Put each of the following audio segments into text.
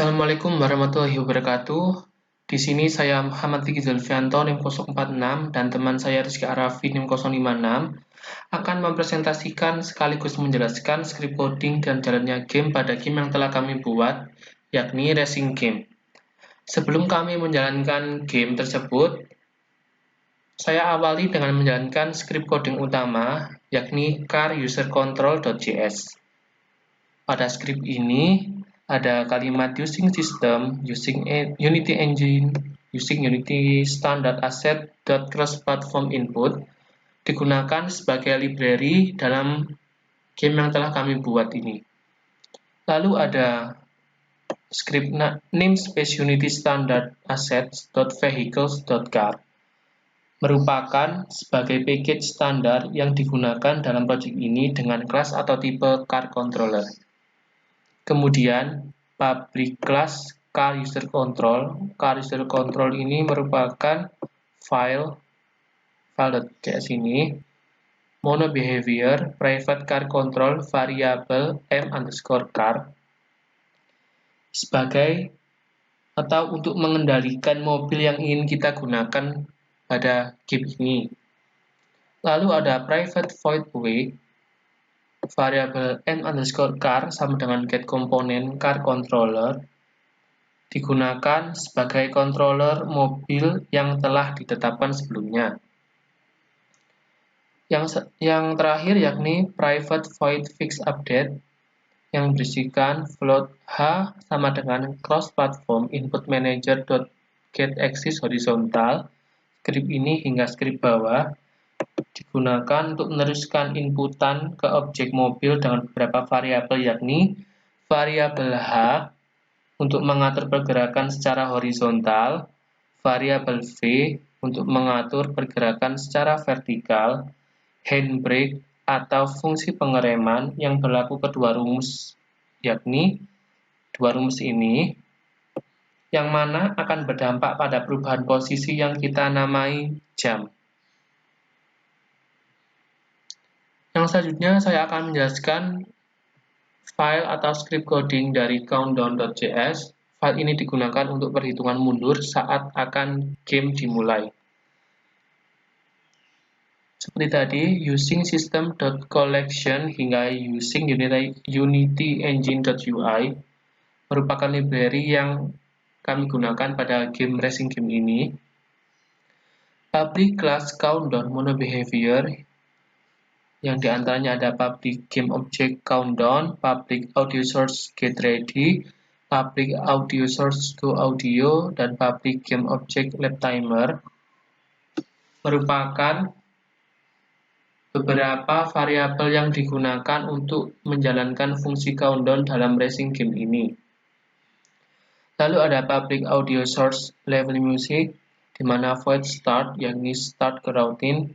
Assalamualaikum warahmatullahi wabarakatuh. Di sini saya Muhammad Fikri Zulfianto NIM 046 dan teman saya Rizky Arafi NIM 056 akan mempresentasikan sekaligus menjelaskan script coding dan jalannya game pada game yang telah kami buat, yakni racing game. Sebelum kami menjalankan game tersebut, saya awali dengan menjalankan script coding utama, yakni car-user-control.js. Pada script ini, ada kalimat using system, using Unity engine, using Unity standard asset cross platform input digunakan sebagai library dalam game yang telah kami buat ini. Lalu ada script namespace Unity standard assets vehicles.car merupakan sebagai package standar yang digunakan dalam project ini dengan kelas atau tipe car controller. Kemudian, public class car-user-control. Car-user-control ini merupakan file.js ini, mono-behavior, private car-control, variable m_car, sebagai atau untuk mengendalikan mobil yang ingin kita gunakan pada game ini. Lalu ada private void await, variable m_car sama dengan get komponen car controller digunakan sebagai controller mobil yang telah ditetapkan sebelumnya. Yang terakhir yakni private void fix update yang berisikan float h sama dengan cross platform input manager get axis horizontal. Script ini hingga script bawah digunakan untuk meneruskan inputan ke objek mobil dengan beberapa variabel, yakni variabel h untuk mengatur pergerakan secara horizontal, variabel v untuk mengatur pergerakan secara vertikal, handbrake atau fungsi pengereman yang berlaku kedua rumus, yakni dua rumus ini, yang mana akan berdampak pada perubahan posisi yang kita namai jam. Yang selanjutnya saya akan menjelaskan file atau script coding dari countdown.js. File ini digunakan untuk perhitungan mundur saat akan game dimulai. Seperti tadi, using system.collection hingga using Unity engine.ui merupakan library yang kami gunakan pada game racing game ini. Public class countdown mono-behavior yang diantaranya ada public game object countdown, public audio source get ready, public audio source go audio, dan public game object lap timer merupakan beberapa variabel yang digunakan untuk menjalankan fungsi countdown dalam racing game ini. Lalu ada public audio source level music, di mana void start, yakni start ke routine,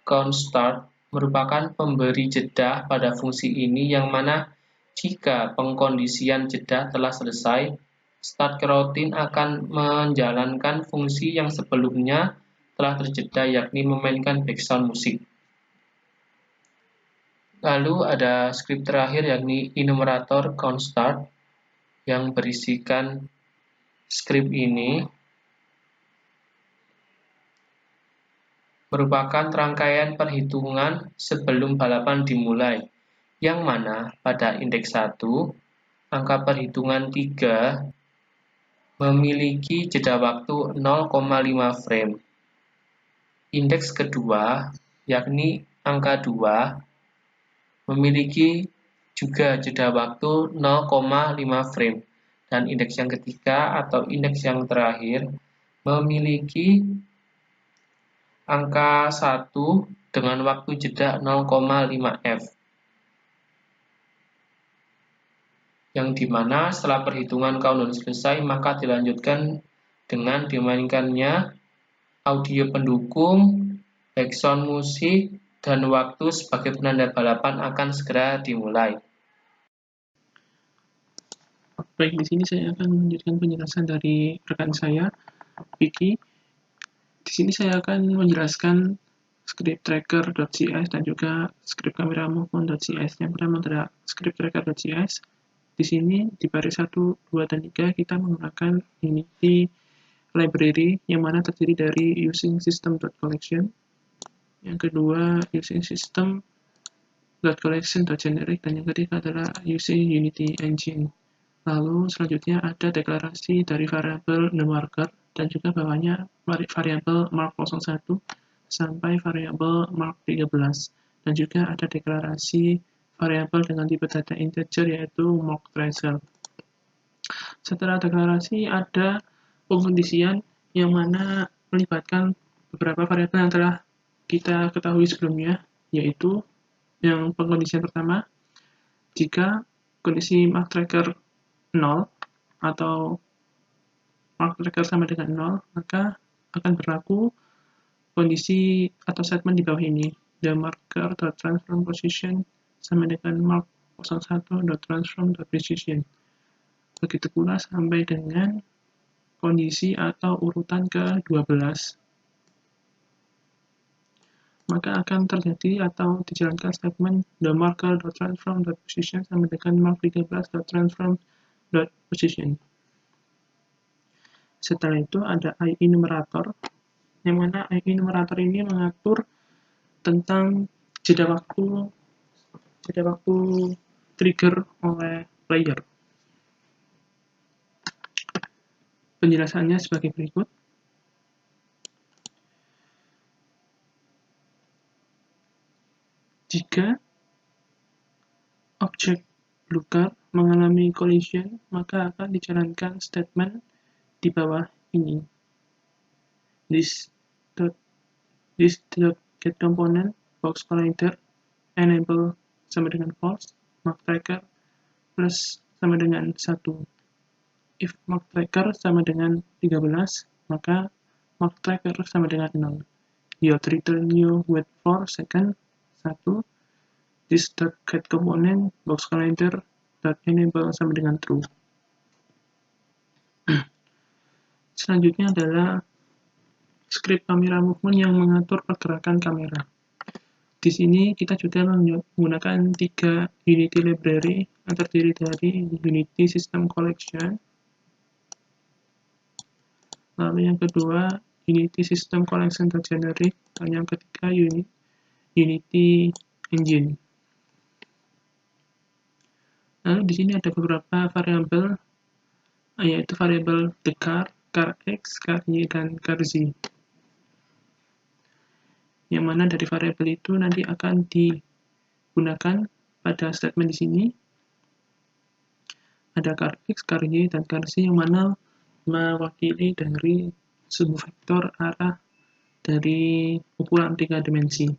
count start merupakan pemberi jeda pada fungsi ini, yang mana jika pengkondisian jeda telah selesai, start coroutine akan menjalankan fungsi yang sebelumnya telah terjeda, yakni memainkan background musik. Lalu ada script terakhir yakni enumerator count start yang berisikan script ini merupakan rangkaian perhitungan sebelum balapan dimulai, yang mana pada indeks 1, angka perhitungan 3 memiliki jeda waktu 0,5 frame. Indeks kedua, yakni angka 2, memiliki juga jeda waktu 0,5 frame. Dan indeks yang ketiga atau indeks yang terakhir memiliki angka 1 dengan waktu jeda 0,5 f, yang dimana setelah perhitungan countdown selesai maka dilanjutkan dengan dimainkannya audio pendukung, background musik, dan waktu sebagai penanda balapan akan segera dimulai. Baik, di sini saya akan menunjukkan penjelasan dari rekan saya, Vicky. Di sini saya akan menjelaskan script tracker.js dan juga script camera movement.js. Yang pertama adalah script tracker.js. Di sini di baris 1, 2, dan 3 kita menggunakan Unity library yang mana terdiri dari using system.collection, yang kedua using system.collection.generic, dan yang ketiga adalah using Unity engine. Lalu selanjutnya ada deklarasi dari variabel numWorker dan juga bawahnya variabel mark01 sampai variabel mark13, dan juga ada deklarasi variabel dengan tipe data integer yaitu markTracer. Setelah deklarasi ada pengkondisian yang mana melibatkan beberapa variabel yang telah kita ketahui sebelumnya, yaitu yang pengkondisian pertama, jika kondisi markTracer 0 atau markTracer sama dengan 0, maka akan berlaku kondisi atau statement di bawah ini. The marker.transform position sama dengan mark01.transform.position. Begitu pula sampai dengan kondisi atau urutan ke-12. Maka akan terjadi atau dijalankan statement the marker.transform.position sama dengan mark13.transform.position. Setelah itu ada IEnumerator, yang mana IEnumerator ini mengatur tentang jeda waktu trigger oleh player. Penjelasannya sebagai berikut. Jika objek blue card mengalami collision, maka akan dijalankan statement di bawah ini. This.getComponent box collider enable sama dengan false, markTracer plus sama dengan 1. If markTracer sama dengan 13, maka markTracer sama dengan 0. Your return new wait for second 1. This.getComponent box collider enable sama dengan true. Selanjutnya adalah script camera movement yang mengatur pergerakan kamera. Di sini kita juga menggunakan 3 Unity library yang terdiri dari Unity System Collection, lalu yang kedua Unity System Collection.generic, dan yang ketiga Unity Engine. Lalu di sini ada beberapa variabel, yaitu variabel the car x, car y, dan car z. Yang mana dari variabel itu nanti akan digunakan pada statement di sini. Ada car x, car y, dan car z yang mana mewakili dari sebuah vektor arah dari ukuran 3 dimensi.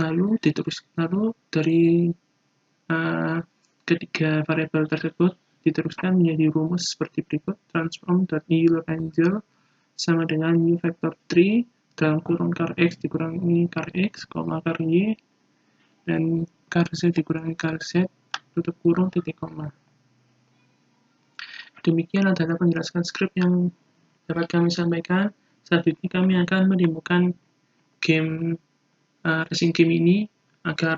Lalu dari ketiga variabel tersebut diteruskan menjadi rumus seperti berikut. Transform.EuRanger sama dengan u vector 3 dalam kurung car x dikurangi car x, car y, dan car z dikurangi car z, tutup kurung titik koma. Demikian adalah penjelasan script yang dapat kami sampaikan. Selanjutnya kami akan menemukan racing game ini agar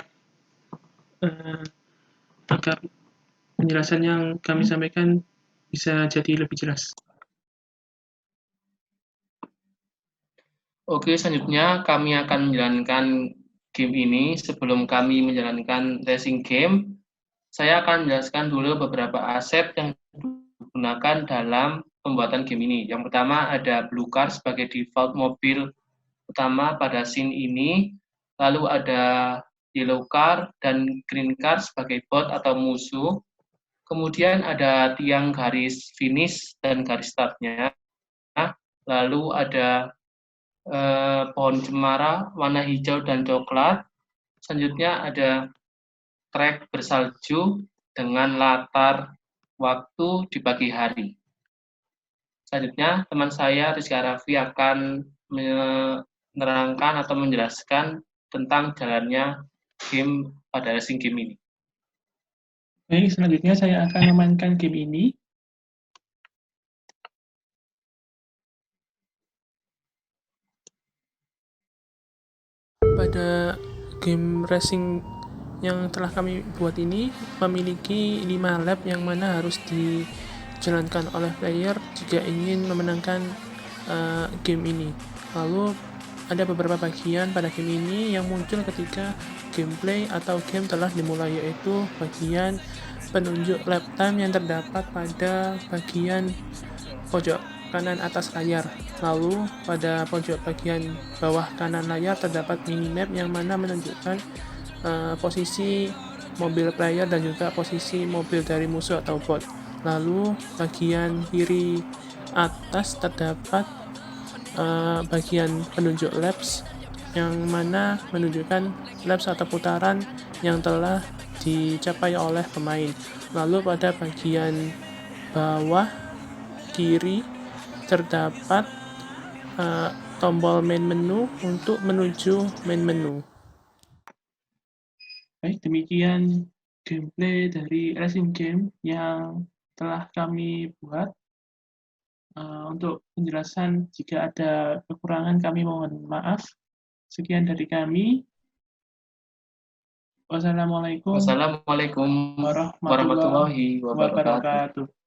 penjelasan yang kami sampaikan bisa jadi lebih jelas. Oke, selanjutnya kami akan menjalankan game ini. Sebelum kami menjalankan racing game, saya akan menjelaskan dulu beberapa aset yang digunakan dalam pembuatan game ini. Yang pertama ada blue car sebagai default mobil utama pada scene ini, lalu ada yellow car dan green car sebagai bot atau musuh. Kemudian ada tiang garis finish dan garis startnya. Lalu ada pohon cemara warna hijau dan coklat. Selanjutnya ada trek bersalju dengan latar waktu di pagi hari. Selanjutnya teman saya Rizky Arafi akan menerangkan atau menjelaskan tentang jalannya game pada racing game ini. Baik, selanjutnya saya akan memainkan game ini. Pada game racing yang telah kami buat ini memiliki 5 lap yang mana harus dijalankan oleh player jika ingin memenangkan game ini. Lalu ada beberapa bagian pada game ini yang muncul ketika gameplay atau game telah dimulai, yaitu bagian penunjuk lap time yang terdapat pada bagian pojok kanan atas layar. Lalu pada pojok bagian bawah kanan layar terdapat minimap yang mana menunjukkan posisi mobil player dan juga posisi mobil dari musuh atau bot. Lalu bagian kiri atas terdapat bagian penunjuk laps yang mana menunjukkan laps atau putaran yang telah dicapai oleh pemain. Lalu pada bagian bawah kiri terdapat tombol main menu untuk menuju main menu. Baik, demikian gameplay dari racing game yang telah kami buat. Untuk penjelasan, jika ada kekurangan kami mohon maaf. Sekian dari kami. Wassalamualaikum Wassalamualaikum warahmatullahi warahmatullahi wabarakatuh. wabarakatuh.